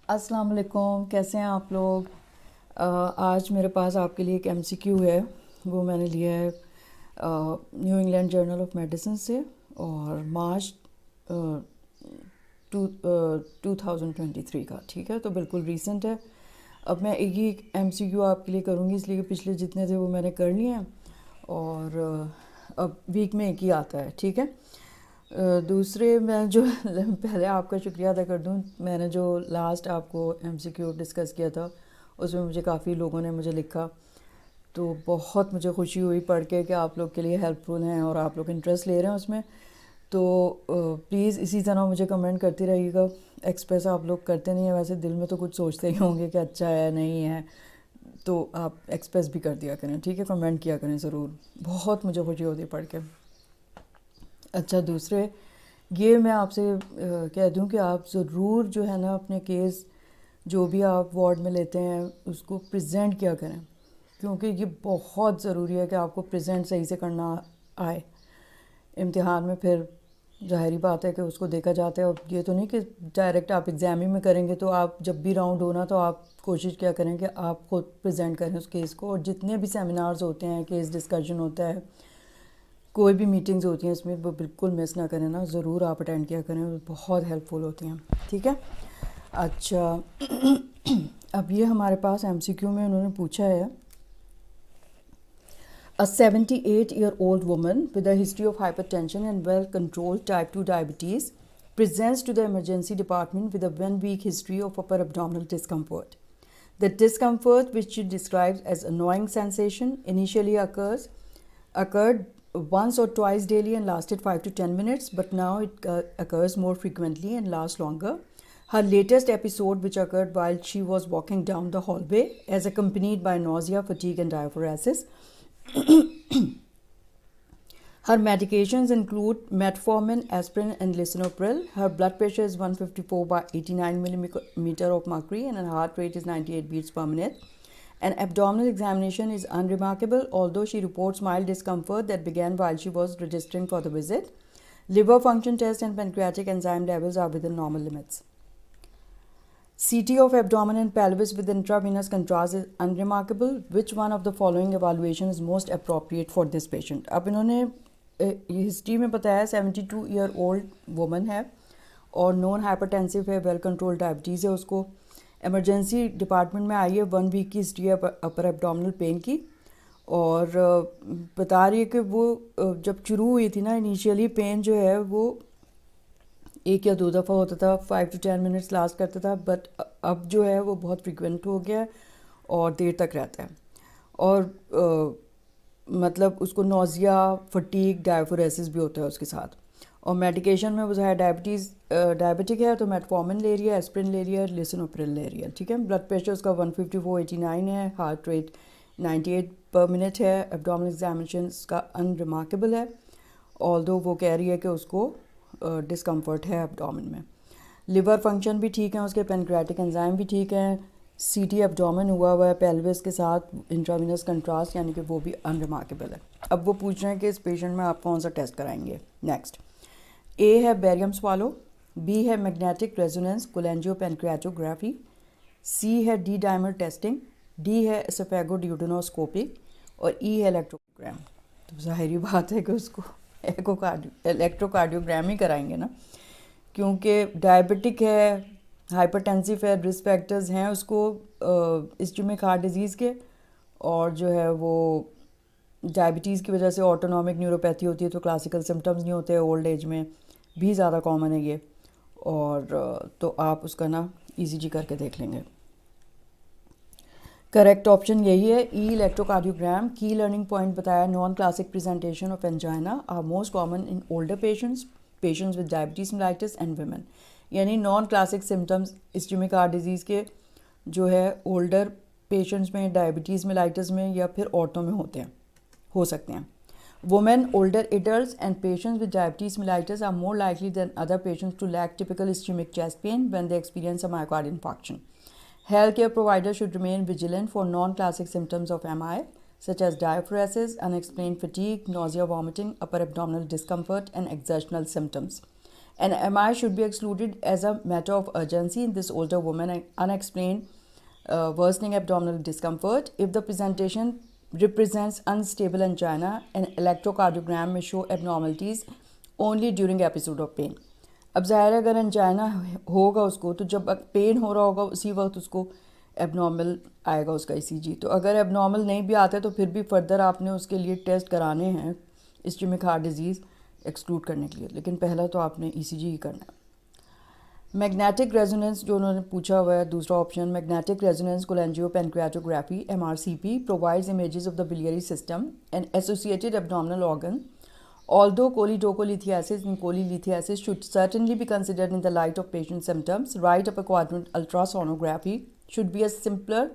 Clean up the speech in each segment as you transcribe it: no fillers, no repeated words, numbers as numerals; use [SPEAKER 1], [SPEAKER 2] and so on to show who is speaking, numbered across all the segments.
[SPEAKER 1] अस्सलाम वालेकुम, कैसे हैं आप लोग। आज मेरे पास आपके लिए एक एमसीक्यू है। वो मैंने लिया है new England journal of medicine से और मार्च 2023 का। ठीक है, तो बिल्कुल रीसेंट है। अब मैं एक ही एमसीक्यू आपके लिए करूँगी, इसलिए कि पिछले जितने थे वो मैंने कर लिए हैं और अब वीक में एक ही आता है। ठीक है। दूसरे मैं जो पहले आपका शुक्रिया अदा कर दूं, मैंने जो लास्ट आपको एमसीक्यू डिस्कस किया था उसमें मुझे काफ़ी लोगों ने मुझे लिखा, तो बहुत मुझे खुशी हुई पढ़ के कि आप लोग के लिए हेल्पफुल हैं और आप लोग इंटरेस्ट ले रहे हैं उसमें। तो प्लीज़ इसी तरह मुझे कमेंट करती रहिएगा। एक्सप्रेस आप लोग करते नहीं हैं, वैसे दिल में तो कुछ सोचते ही होंगे कि अच्छा है नहीं है, तो आप एक्सप्रेस भी कर दिया करें। ठीक है, कमेंट किया करें ज़रूर, बहुत मुझे खुशी होती है पढ़ के। अच्छा, दूसरे ये मैं आपसे कह दूं कि आप ज़रूर जो है ना अपने केस जो भी आप वार्ड में लेते हैं उसको प्रेजेंट किया करें, क्योंकि ये बहुत ज़रूरी है कि आपको प्रेजेंट सही से करना आए। इम्तिहान में फिर ज़ाहिरी बात है कि उसको देखा जाता है। और ये तो नहीं कि डायरेक्ट आप एग्ज़ाम ही में करेंगे, तो आप जब भी राउंड होना तो आप कोशिश क्या करें कि आप खुद प्रेजेंट करें उस केस को। और जितने भी सेमिनार्स होते हैं, केस डिस्कशन होता है, कोई भी मीटिंग्स होती हैं इसमें, वो बिल्कुल मिस ना करें ना, ज़रूर आप अटेंड किया करें, वो बहुत हेल्पफुल होती हैं। ठीक है। अच्छा अब ये हमारे पास एमसीक्यू में उन्होंने पूछा है, A 78-year-old woman with a history of hypertension and well-controlled type 2 diabetes presents to the emergency department with a 1-week history of upper abdominal discomfort. The discomfort, which she describes as annoying sensation, initially occurred once or twice daily and lasted 5 to 10 minutes, but now it occurs more frequently and lasts longer. Her latest episode, which occurred while she was walking down the hallway, is accompanied by nausea, fatigue, and diaphoresis. Her medications include metformin, aspirin, and lisinopril. Her blood pressure is 154 by 89 millimeter of mercury, and her heart rate is 98 beats per minute. An abdominal examination is unremarkable, although she reports mild discomfort that began while she was registering for the visit. Liver function test and pancreatic enzyme levels are within normal limits. CT of abdomen and pelvis with intravenous contrast is unremarkable. Which one of the following evaluation is most appropriate for this patient? अब इन्होंने history में बताया 72-year-old woman है और non hypertensive है, well control diabetes है, उसको emergency department में आई है, 1 वीक की हिस्ट्री है अपर एब्डोमिनल पेन की। और बता रही है कि वो जब शुरू हुई थी ना, इनिशियली पेन जो है वो 1 या 2 दफ़ा होता था, 5 to 10 मिनट्स लास्ट करता था, बट अब जो है वो बहुत फ्रिक्वेंट हो गया है और देर तक रहता है। और मतलब उसको नोज़िया, फटीग, डायफोरेसिस भी होता है उसके साथ। और मेडिकेशन में वो है डायबिटिक है तो मेटफॉर्मिन ले रही है, एस्प्रिन ले रही है, लिसिनोप्रिल ले रही है। ठीक है। ब्लड प्रेशर उसका 154/89 है, हार्ट रेट 98 पर मिनट है। एब्डोमिनल एग्जामिनेशन का अनरिमार्केबल है, ऑल्दो वो कह रही है कि उसको डिस्कम्फर्ट है एब्डोमिन में। लिवर फंक्शन भी ठीक है उसके, पेनक्रियाटिक एंजाइम भी ठीक है, सीटी एब्डोमिन हुआ है पेल्विस के साथ इंट्रावेनस कंट्रास्ट, यानी कि वो भी अनरिमार्केबल है। अब वो पूछ रहे हैं कि इस पेशेंट में आप कौन सा टेस्ट कराएंगे। नेक्स्ट, ए है बेरियम स्वालो, बी है मैग्नेटिक रेजोनेंस कोलेंजियो पेनक्रियाटोग्राफी, सी है डी डाइमर टेस्टिंग, डी है एसोफेगो ड्यूडेनोस्कोपी और ई है इलेक्ट्रोग्राम। तो जाहिर बात है कि उसको इलेक्ट्रोकार्डियोग्राम ही कराएंगे ना, क्योंकि डायबिटिक है, हाइपरटेंसिव है, रिस्क फैक्टर्स हैं उसको इस्केमिक हार्ट डिजीज़ के, और जो है वो डायबिटीज़ की वजह से ऑटोनॉमिक न्यूरोपैथी होती है, तो क्लासिकल सिम्टम्स नहीं होते, ओल्ड एज में भी ज़्यादा कॉमन है ये। और तो आप उसका ना ईसीजी करके देख लेंगे। करेक्ट ऑप्शन यही है, E electrocardiogram. Key learning point बताया, non classic presentation of angina are most common in older patients with diabetes mellitus and women. यानी non classic symptoms ischemic heart disease के जो है ओल्डर पेशेंट्स में, diabetes mellitus में या फिर औरतों में हो सकते हैं। Women, older adults and patients with diabetes mellitus are more likely than other patients to lack typical ischemic chest pain when they experience a myocardial infarction. Healthcare providers should remain vigilant for non-classic symptoms of MI, such as diaphoresis, unexplained fatigue, nausea, vomiting, upper abdominal discomfort, and exertional symptoms. An MI should be excluded as a matter of urgency in this older woman unexplained worsening abdominal discomfort. If the presentation represents unstable angina, an electrocardiogram may show abnormalities only during episode of pain. अब ज़ाहिर है अगर angina होगा उसको तो जब pen हो रहा होगा उसी वक्त उसको एबनॉर्मल आएगा उसका ईसीजी. तो अगर एबनॉर्मल नहीं भी आता है तो फिर भी फर्दर आपने उसके लिए टेस्ट कराने हैं इस्केमिक हार्ट डिजीज़ एक्सक्लूड करने के लिए, लेकिन पहला तो आपने ईसीजी ही करना है. मैग्नेटिक रेजोनेंस जो उन्होंने पूछा हुआ है दूसरा option, magnetic resonance cholangiopancreatography MRCP provides images of the biliary system and associated abdominal organ. Although choledocholithiasis and cholelithiasis should certainly be considered in the light of patient symptoms, right upper quadrant ultrasonography should be a simpler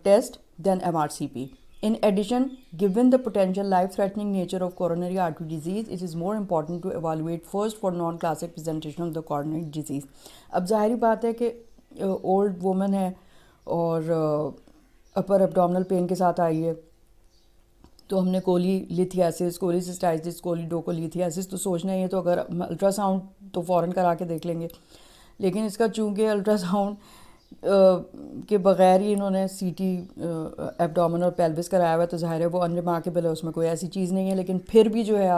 [SPEAKER 1] test than MRCP. In addition, given the potential life-threatening nature of coronary artery disease, it is more important to evaluate first for non-classic presentation of the coronary disease. अब जाहिर बात है कि old woman है और अपर abdominal pain के साथ आई है, तो हमने कोलीलिथियासिस, कोलिसिस्टाइटिस, कोलिडोकोलिथियासिस तो सोचना ही है, तो अगर अल्ट्रासाउंड तो फ़ौरन करा के देख लेंगे. लेकिन इसका चूँकि अल्ट्रासाउंड के बग़ैर ही इन्होंने सीटी एब्डोमेन और पेल्विस कराया हुआ है, तो ज़ाहिर है वो अनरिमार्केबल है, उसमें कोई ऐसी चीज़ नहीं है. लेकिन फिर भी जो है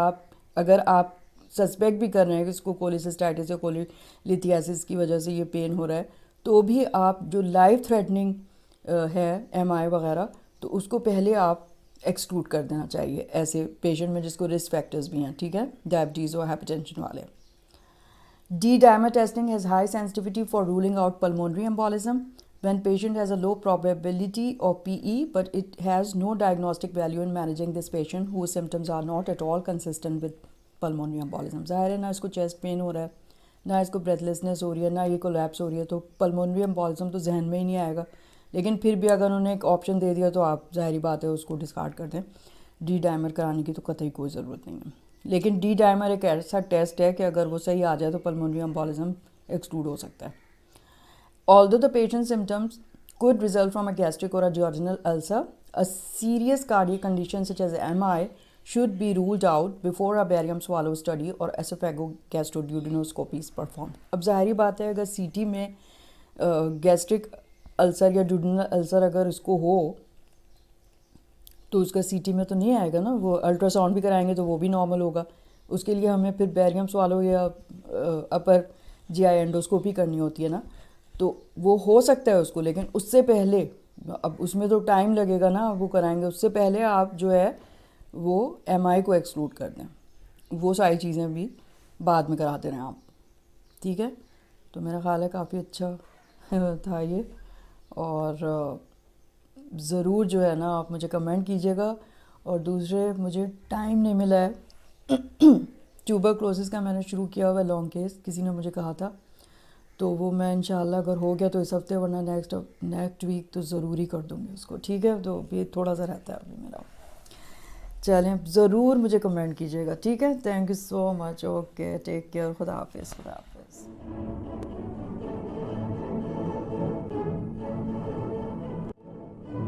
[SPEAKER 1] अगर आप सस्पेक्ट भी कर रहे हैं कि इसको कोलिसिस्टाइटिस या कोलिलिथियासिस की वजह से ये पेन हो रहा है, तो भी आप जो लाइफ थ्रेटनिंग है MI वगैरह, तो उसको पहले आप एक्सक्लूड कर देना चाहिए ऐसे पेशेंट में जिसको रिस्क फैक्टर्स भी हैं. ठीक है, डायबिटीज़ और हाइपरटेंशन वाले. D-dimer testing has high sensitivity for ruling out pulmonary embolism when patient has a low probability of PE, but it has no diagnostic value in managing this patient whose symptoms are not at all consistent with pulmonary embolism. ज़ाहिर है ना इसको chest pain हो रहा है, ना इसको breathlessness हो रही है, ना ये कोलैप्स हो रही है, तो पल्मोनरी एम्बोलिज्म तो जहन में ही नहीं आएगा. लेकिन फिर भी अगर उन्होंने एक ऑप्शन दे दिया तो आप ज़ाहिरी बात है उसको डिस्कार्ड कर दें. D-dimer कराने की तो कतई कोई ज़रूरत नहीं है. लेकिन D-dimer एक ऐसा टेस्ट है कि अगर वो सही आ जाए तो पल्मोनरी एम्बोलिज्म एक्सक्लूड हो सकता है. Although the patient's symptoms could result from a gastric or a duodenal ulcer, a serious cardiac condition such as MI should be ruled out before a barium swallow study or esophagogastroduodenoscopy is performed. अब ज़ाहिरी बात है अगर CT में gastric ulcer या duodenal ulcer अगर उसको हो तो उसका CT में तो नहीं आएगा ना, वो अल्ट्रासाउंड भी कराएंगे तो वो भी नॉर्मल होगा. उसके लिए हमें फिर बैरियम स्वालो या अपर GI एंडोस्कोपी करनी होती है ना, तो वो हो सकता है उसको. लेकिन उससे पहले, अब उसमें तो टाइम लगेगा ना, वो कराएंगे, उससे पहले आप जो है वो MI को एक्सक्लूड कर दें. वो सारी चीज़ें भी बाद में कराते रहें आप. ठीक है, तो मेरा ख्याल है काफ़ी अच्छा था ये. और ज़रूर जो है ना आप मुझे कमेंट कीजिएगा. और दूसरे मुझे टाइम नहीं मिला है ट्यूबरक्लोसिस का मैंने शुरू किया हुआ है लॉन्ग केस, किसी ने मुझे कहा था, तो वो मैं इंशाल्लाह अगर हो गया तो इस हफ्ते, वरना नेक्स्ट वीक तो ज़रूर ही कर दूँगी उसको. ठीक है, तो ये थोड़ा सा रहता है अभी मेरा. चलें, ज़रूर मुझे कमेंट कीजिएगा. ठीक है, thank you so much. Okay, take care. खुदा हाफिज़.